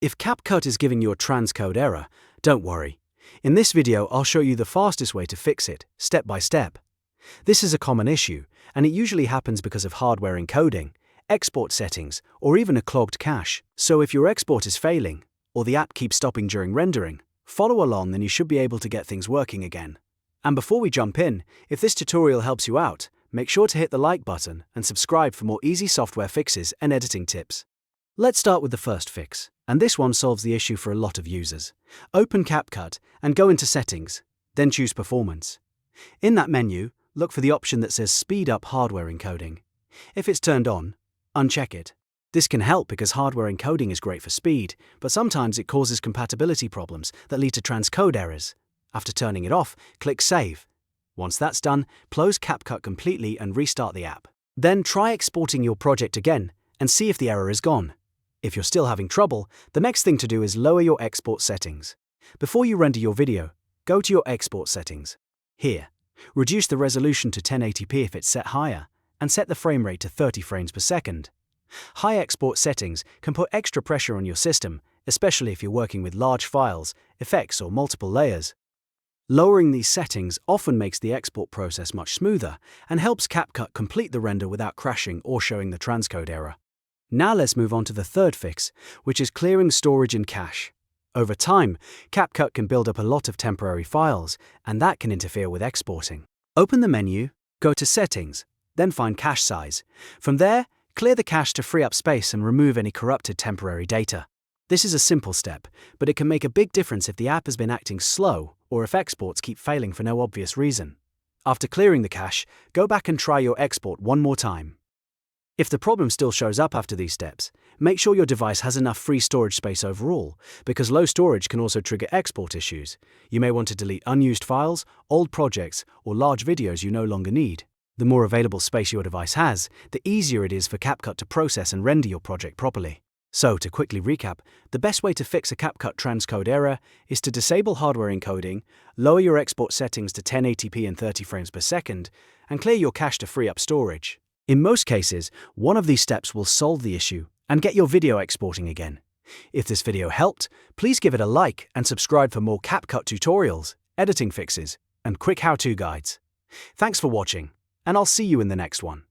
If CapCut is giving you a transcode error, don't worry. In this video, I'll show you the fastest way to fix it, step by step. This is a common issue, and it usually happens because of hardware encoding, export settings, or even a clogged cache. So if your export is failing, or the app keeps stopping during rendering, follow along, then you should be able to get things working again. And before we jump in, if this tutorial helps you out, make sure to hit the like button and subscribe for more easy software fixes and editing tips. Let's start with the first fix, and this one solves the issue for a lot of users. Open CapCut and go into Settings, then choose Performance. In that menu, look for the option that says Speed Up Hardware Encoding. If it's turned on, uncheck it. This can help because hardware encoding is great for speed, but sometimes it causes compatibility problems that lead to transcode errors. After turning it off, click Save. Once that's done, close CapCut completely and restart the app. Then try exporting your project again and see if the error is gone. If you're still having trouble, the next thing to do is lower your export settings. Before you render your video, go to your export settings. Here, reduce the resolution to 1080p if it's set higher, and set the frame rate to 30 frames per second. High export settings can put extra pressure on your system, especially if you're working with large files, effects, or multiple layers. Lowering these settings often makes the export process much smoother and helps CapCut complete the render without crashing or showing the transcode error. Now let's move on to the third fix, which is clearing storage and cache. Over time, CapCut can build up a lot of temporary files, and that can interfere with exporting. Open the menu, go to Settings, then find Cache Size. From there, clear the cache to free up space and remove any corrupted temporary data. This is a simple step, but it can make a big difference if the app has been acting slow or if exports keep failing for no obvious reason. After clearing the cache, go back and try your export one more time. If the problem still shows up after these steps, make sure your device has enough free storage space overall, because low storage can also trigger export issues. You may want to delete unused files, old projects, or large videos you no longer need. The more available space your device has, the easier it is for CapCut to process and render your project properly. So, to quickly recap, the best way to fix a CapCut transcode error is to disable hardware encoding, lower your export settings to 1080p and 30 frames per second, and clear your cache to free up storage. In most cases, one of these steps will solve the issue and get your video exporting again. If this video helped, please give it a like and subscribe for more CapCut tutorials, editing fixes, and quick how-to guides. Thanks for watching, and I'll see you in the next one.